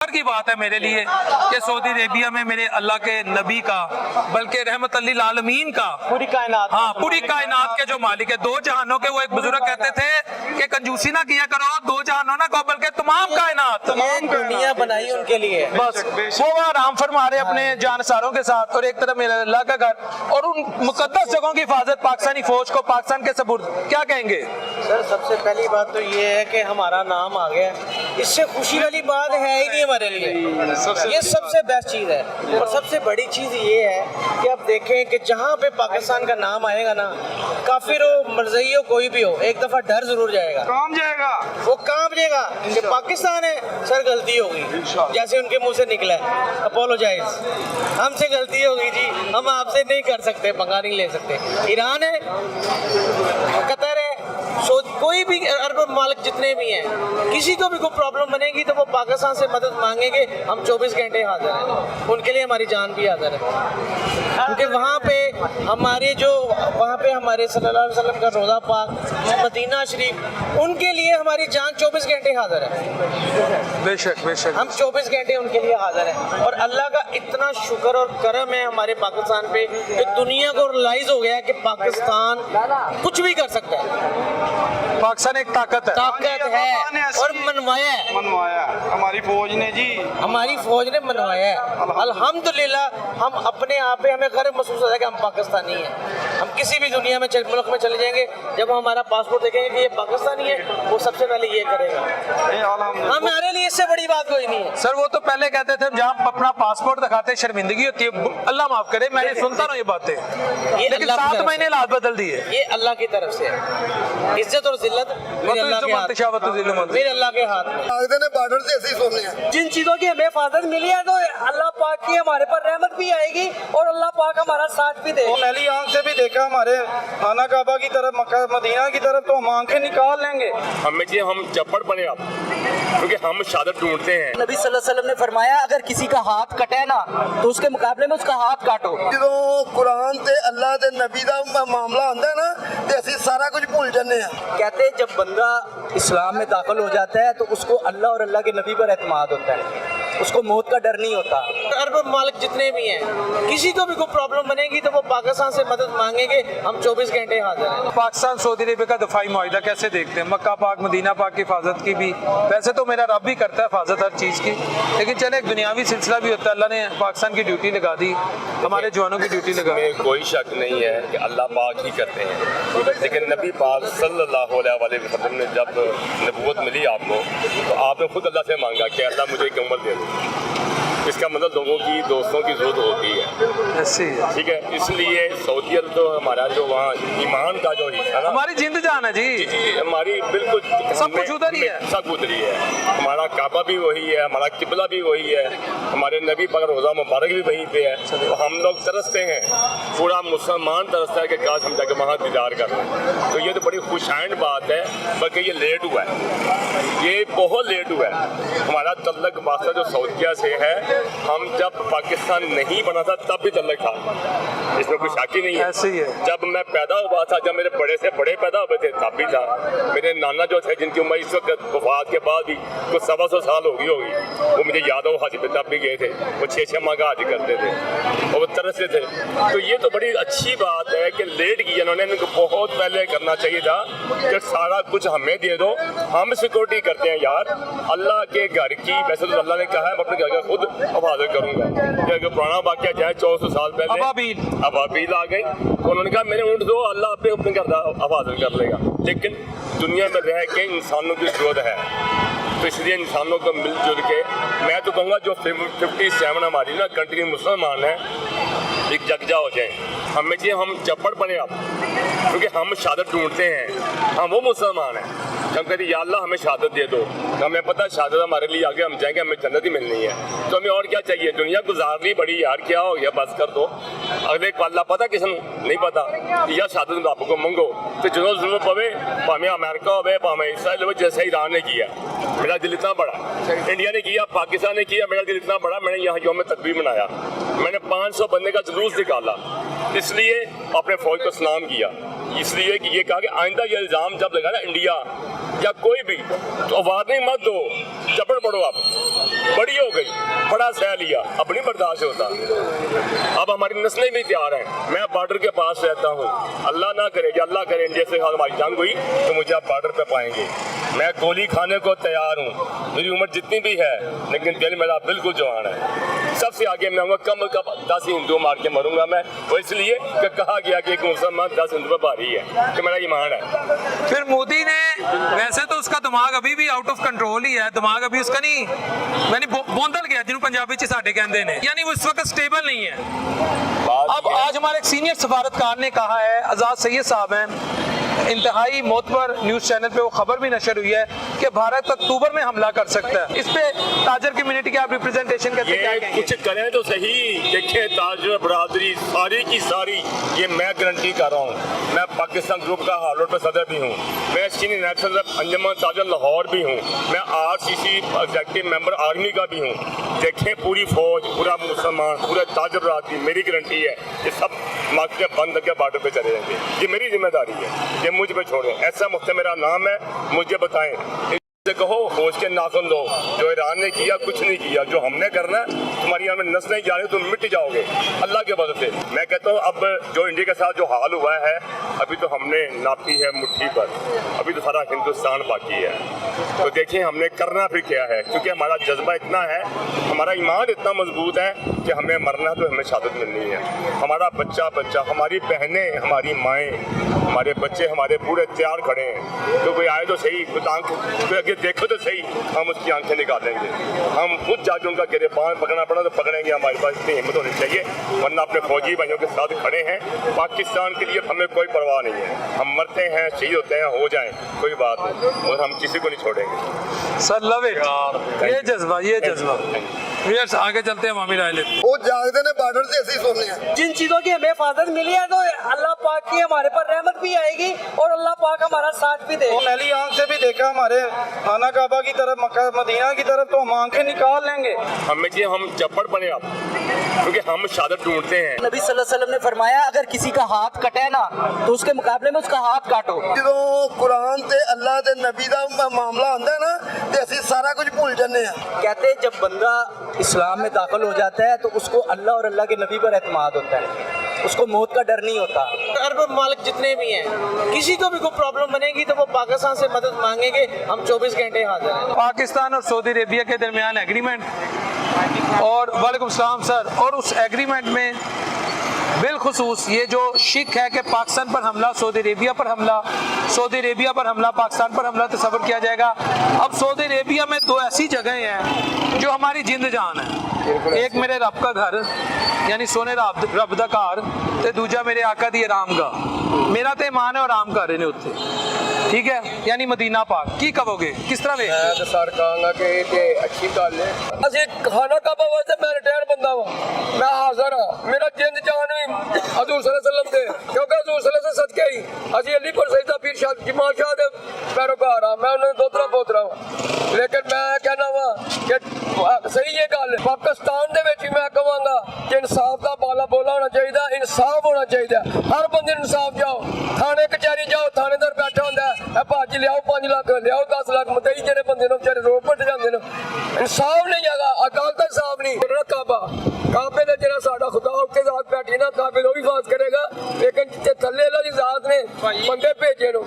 की बात है मेरे लिए कि सऊदी अरेबिया में मेरे अल्लाह के नबी का बल्कि रहमत लिल आलमीन का पूरी कायनात, हाँ पूरी कायनात के जो मालिक है, दो जहानों के, वो एक बुजुर्ग कहते थे कि कंजूसी ना किया करो, दो जहानों ना कहो बल्कि तमाम कायनात, तमाम दुनिया बनाई उनके लिए। बस वो आराम फरमा रहे अपने जानसारों के साथ, और एक तरफ मेरे अल्लाह का घर और उन मुकद्दस जगहों की हिफाजत पाकिस्तानी फौज को पाकिस्तान के सबूत। क्या कहेंगे सर? सबसे पहली बात तो ये है कि हमारा नाम आ गया, इससे खुशी वाली बात है ही नहीं हमारे लिए। ये सबसे बेस्ट चीज़ है। और सबसे बड़ी चीज़ ये है कि अब देखें कि जहाँ पे पाकिस्तान का नाम आएगा ना, काफिर हो मरज़ई हो कोई भी हो, एक दफ़ा डर जरूर जाएगा, काम जाएगा, वो कांप जाएगा कि पाकिस्तान है, सर गलती होगी, जैसे उनके मुंह से निकला है अपोलोजाइज, हमसे गलती होगी जी, हम आपसे नहीं कर सकते, पंगा नहीं ले सकते। ईरान है, कतर है, कोई भी अरब मालिक जितने भी हैं, किसी को भी कोई प्रॉब्लम बनेगी तो वो पाकिस्तान से मदद मांगेंगे, हम 24 घंटे हाजिर हैं, उनके लिए हमारी जान भी हाजिर है। क्योंकि वहाँ पे हमारे सल्लल्लाहु अलैहि वसल्लम का रोज़ा पाक, मदीना शरीफ, उनके लिए हमारी जान 24 घंटे हाजिर है। बेशक बेशक हम 24 घंटे उनके लिए हाजिर हैं। और अल्लाह का इतना शुक्र और करम है हमारे पाकिस्तान पे कि दुनिया को रियलाइज हो गया कि पाकिस्तान कुछ भी कर सकता है, पाकिस्तान एक ताकत है, और मनवाया है, हमारी फौज ने जी, हमारी फौज ने मनवाया है। अल्हम्दुलिल्लाह हम अपने आप पे हमें गर्व महसूस होता है कि हम पाकिस्तानी हैं। हम किसी भी दुनिया में मुल्क में चले जाएंगे, जब हम हमारा पासपोर्ट देखेंगे कि ये पाकिस्तानी है, वो सबसे पहले ये करेगा। हमारे लिए इससे बड़ी बात कोई नहीं है। सर वो तो पहले कहते थे जहाँ अपना पासपोर्ट दिखाते शर्मिंदगी होती है, अल्लाह माफ करे, मैं सुनता हूँ ये बातें, लेकिन 7 महीने हालात बदल दिए। ये अल्लाह की तरफ से है। इज्जत और जिल्लत मेरे अल्लाह के हाथ में। बॉर्डर से ऐसे ही सोने हैं। जिन चीजों की हमें हिफाजत मिली है तो अल्लाह पाक की हमारे पर रहमत भी आएगी और अल्लाह पाक हमारा साथ भी देगा। मैली आंख से भी देखा हमारे खाना काबा की तरफ, मक्का मदीना की तरफ, तो हम आंखें निकाल लेंगे। हमें जी हम चप्पड़ बने आप, क्योंकि हम शहादत ढूंढते हैं। नबी सल्लल्लाहु अलैहि वसल्लम ने फरमाया अगर किसी का हाथ कटे ना तो उसके मुकाबले में उसका हाथ काटो। जो कुरान ते अल्लाह दे नबी दा मामला आंदा ना ते असीं सारा कुछ भूल जन्ने हैं। कहते हैं जब बंदा इस्लाम में दाखिल हो जाता है तो उसको अल्लाह और अल्लाह के नबी पर एतमाद होता है, उसको मौत का डर नहीं होता। अरब मालिक जितने भी हैं, किसी को भी कोई प्रॉब्लम बनेगी तो वो पाकिस्तान से मदद मांगेंगे, हम 24 घंटे हाजिर हैं। पाकिस्तान सऊदी अरेबिया का दफाई मुआहिदा कैसे देखते हैं? मक्का पाक मदीना पाक की हिफाजत की भी, वैसे तो मेरा रब भी करता है हिफाजत हर चीज़ की, लेकिन चले एक दुनियावी सिलसिला भी होता है। अल्लाह ने पाकिस्तान की ड्यूटी लगा दी, हमारे जवानों की ड्यूटी लगा दी। कोई शक नहीं है कि अल्लाह पाक ही करते हैं, लेकिन नबी पाक सल्लल्लाहु अलैहि वसल्लम ने जब नबूवत मिली आपको, तो आपने खुद अल्लाह से मांगा कि अल्लाह मुझे एक उम्र दे दो। इसका मतलब लोगों की, दोस्तों की जरूरत होती है, ऐसे ही है। ठीक है। इसलिए सऊदी अरब तो हमारा जो वहाँ ईमान का जो हिस्सा ना, हमारी जिंद जान है जी, हमारी बिल्कुल सब कुछ उधर ही है, सब उधर ही है। हमारा काबा भी वही है, हमारा किबला भी वही है, हमारे नबी पाक रोज़ा मुबारक भी वहीं पे है। तो हम लोग तरसते हैं, पूरा मुसलमान तरसता है कि काश हम जाके वहाँ दीदार कर लें। तो ये तो बड़ी खुशाइंद बात है, बल्कि ये लेट हुआ है, ये बहुत लेट हुआ है। हमारा तल्लक वास्ता जो सऊदीया से है, हम जब पाकिस्तान नहीं बना था तब भी तल्लक था, इसमें कोई शक ही नहीं है। ऐसे ही है। जब मैं पैदा हुआ था, जब मेरे बड़े से बड़े पैदा हुए थे तब भी था। मेरे नाना जो थे, जिनकी उम्र इस वक्त वफात के बाद भी कुछ 125 साल होगी, वो मुझे याद हो हज पे तब भी गए थे, वो 6 माह का हज करते थे और वो तरसते थे। तो ये तो बड़ी अच्छी बात है कि लेट किया इन्होंने, इनको बहुत पहले करना चाहिए था कि सारा कुछ हमें दे दो, हम सिक्योरिटी करते हैं यार अल्लाह के घर की। वैसे तो अल्लाह ने कहा है मैं अपने घर का खुद हिफाजत करूंगा। ये पुराना वाक़या चाहे 1400 साल पहले अबाबील आ गई, तो उन्होंने कहा मेरे ऊँट दो, अल्लाह अपने अपने घर का हिफाजत कर लेगा। लेकिन दुनिया में रह के इंसानों की जरूरत है, तो इसलिए इंसानों को मिलजुल के, मैं तो कहूँगा जो 57 हमारी ना कंट्री मुसलमान है, एक जगजा हो जाए। हमें चाहिए हम चप्पड़ बने आप, क्योंकि हम शहादत ढूंढते हैं, हम वो मुसलमान हैं। हम कहते या अल्लाह हमें शहादत दे दो, हमें पता है शहादत हमारे लिए आगे हम जाएंगे, हमें जन्नत ही मिलनी है, तो हमें और क्या चाहिए? दुनिया गुजारनी बड़ी यार, क्या हो गया, बस कर दो। अगले को अल्लाह पता किसी नहीं पता, या शहादत रब को मंगो, तो जो जरूरत पवे, भावें अमेरिका हो, भावें इसराइल हो, जैसे ईरान ने किया। मेरा दिल इतना बड़ा, इंडिया ने किया, पाकिस्तान ने किया, मेरा दिल इतना बड़ा, मैंने यहाँ यौम तकबीर मनाया, मैंने 500 बंदे का जुलूस निकाला, इसलिए अपने फौज को सलाम किया। اس لیے کہ یہ کہا کہ آئندہ یہ الزام جب لگا نا انڈیا یا کوئی بھی تو وارننگ مت دو, چپڑ پڑو, اب بڑی ہو گئی, بڑا سہ لیا, اب نہیں برداشت ہوتا. اب ہماری نسلیں بھی تیار ہیں. میں بارڈر کے پاس رہتا ہوں, اللہ نہ کرے یا اللہ کرے انڈیا سے ہماری جنگ ہوئی تو مجھے آپ بارڈر پہ پائیں گے. میں گولی کھانے کو تیار ہوں, میری عمر جتنی بھی ہے لیکن دل میرا بالکل جوان ہے. سب سے آگے میں ہوں گا, کم 10 ہندو مار کے مروں گا میں. وہ اس لیے کہ کہا گیا کہ ایک مسلمان 10 ہندو پہ بھاری ہے, کہ میرا ایمان ہے. پھر مودی نے, ویسے تو اس کا دماغ ابھی بھی آؤٹ آف کنٹرول ہی ہے, دماغ ابھی اس کا نہیں, یعنی بوندل گیا جنہوں پنجابی چ ساڈے کہندے نے, یعنی وہ اس وقت سٹیبل نہیں ہے. اب آج ہمارے ایک سینئر سفارتکار نے کہا ہے, آزاد سید صاحب ہیں, انتہائی معتبر نیوز چینل پہ وہ خبر بھی نشر ہوئی ہے کہ بھارت اکتوبر میں حملہ کر سکتا ہے. اس پہ تاجر کمیونٹی کے آپ ریپرزنٹیشن کرتے ہیں, کیا یہ کہیں گے؟ کچھ کریں تو صحیح. دیکھیں تاجر برادری ساری کی ساری, یہ میں گارنٹی کر رہا ہوں, میں پاکستان گروپ کا ہارلوڈ پہ صدر بھی ہوں, میں سینئر نیشنل انجمن تاجر لاہور بھی ہوں, میں RCC ایگزیکٹو ممبر آرمی کا بھی ہوں. دیکھیں پوری فوج, پورا مسلمان, پورا تاجر برادری, میری گارنٹی ہے کہ سب مارکیٹیں بند کر کے بارڈر پہ چلے جائیں گے. یہ میری ذمہ داری ہے, یہ مجھ پہ چھوڑیں. ایسا مفت میرا نام ہے, مجھے بتائیں, سے کہو ہوش کے ناخن دو. جو ایران نے کیا کچھ نہیں کیا, جو ہم نے کرنا تمہاری یہاں میں نسلیں جا رہی تم مٹ جاؤ گے اللہ کے وجہ سے. میں کہتا ہوں اب جو انڈیا کے ساتھ جو حال ہوا ہے, ابھی تو ہم نے ناپی ہے مٹھی پر, ابھی تو سارا ہندوستان باقی ہے. تو دیکھیں ہم نے کرنا پھر کیا ہے, کیونکہ ہمارا جذبہ اتنا ہے, ہمارا ایمان اتنا مضبوط ہے کہ ہمیں مرنا تو ہمیں شہادت ملنی ہے. ہمارا بچہ بچہ, ہماری بہنیں, ہماری مائیں, ہمارے بچے ہمارے پورے تیار کھڑے ہیں. تو کوئی آئے تو صحیح, کوئی دیکھو تو صحیح, ہم اس کی آنکھیں نکالیں گے. ہم خود جا کے ان کا گرفان پکڑنا پڑا تو پکڑیں گے. ہمارے پاس اتنی ہمت ہونی چاہیے, ورنہ اپنے فوجی بھائیوں کے ساتھ کھڑے ہیں. پاکستان کے لیے ہمیں کوئی پرواہ نہیں ہے, ہم مرتے ہیں, شہید ہوتے ہیں, ہو جائیں, کوئی بات نہیں, اور ہم کسی کو نہیں چھوڑیں گے. سر لو اٹ, یہ جذبہ, یہ جذبہ. ویئرس آگے چلتے ہیں, مامی رائے لیتے ہیں. وہ جاگتے نے بارڈر سے ایسے ہی سننے ہیں. جن چیزوں کی ہمیں حفاظت ملی ہے تو اللہ پاک کی ہمارے پر رحمت بھی آئے گی اور اللہ پاک ہمارا ساتھ بھی دے وہ گا. میلی آنکھ سے بھی دیکھا ہمارے خانہ کعبہ کی طرف, مکہ مدینہ کی طرف, تو ہم آنکھیں نکال لیں گے. ہمیں چاہیے ہم چپڑ پڑے اب, کیونکہ ہم شہادت ڈھونڈتے ہیں. نبی صلی اللہ علیہ وسلم نے فرمایا اگر کسی کا ہاتھ کٹے نا تو اس کے مقابلے میں اس کا ہاتھ کاٹو. جدوں قرآن تے اللہ تے نبی دا معاملہ آندا ہے نا تے اسی سارا کچھ بھول جانے ہیں. کہتے ہیں جب بندہ اسلام میں داخل ہو جاتا ہے تو اس کو اللہ اور اللہ کے نبی پر اعتماد ہوتا ہے, اس کو موت کا ڈر نہیں ہوتا. عرب ممالک جتنے بھی ہیں, کسی کو بھی کوئی پرابلم بنے گی تو وہ پاکستان سے مدد مانگیں گے, ہم 24 گھنٹے حاضر ہیں. پاکستان اور سعودی عربیہ کے درمیان ایگریمنٹ, اور وعلیکم السلام سر, اور اس ایگریمنٹ میں بالخصوص یہ جو شک ہے کہ پاکستان پر حملہ, سعودی عربیہ پر حملہ, سعودی عربیہ پر حملہ, پاکستان پر حملہ تصور کیا جائے گا. اب سعودی عربیہ میں 2 ایسی جگہیں ہیں جو ہماری جند جان ہے. ایک میرے رب کا گھر یعنی سونے رب دا گھر, تے دوجا میرے آقا دی آرام گاہ. میرا تے ایمان ہے آرام کر رہے نے اتنے, ٹھیک ہے, یعنی مدینہ پاک. کی کہو گے, کس طرح ویکھتے میں تو سر کہاں گا کہ یہ اچھی گل ہے. اسی خانہ کعبہ واسطے میں ریٹائر بندہ ہوں, میں حاضر ہوں. میرا جند جان بھی حضور صلی اللہ علیہ وسلم دے, کیونکہ حضور صلی اللہ علیہ وسلم صدقے ہی اسی علی پور سیدہ پیر شاہ جمال شاہ دے پیروکار ہاں. میں انہوں نے دوترا پوترا ہوں, لیکن میں کہنا وا کہ صحیح یہ گل ہے. پاکستان دے وچ میں کہاں گا کہ انصاف دا بالا بولا ہونا چاہیے, انصاف ہونا چاہیے. ہر بندے انصاف جاؤ, تھانے کچہری جاؤ, تھانے دار بیٹھا ہوندا ہے, بھاج لیاؤ 5 لاکھ, لیاؤ 10 لاکھ, مدعی جڑے بندے نے بیچارے روڈ پر جاندے نے. انصاف نہیں ہے, اکال کا انصاف نہیں. کعبہ کعبے دا جڑا ساڈا خدا اس کے ذات بیٹھی نا, کعبے وہ بھی حفاظت کرے گا, لیکن جتنے تھلے اللہ دی ذات نے بندے بھیجے نو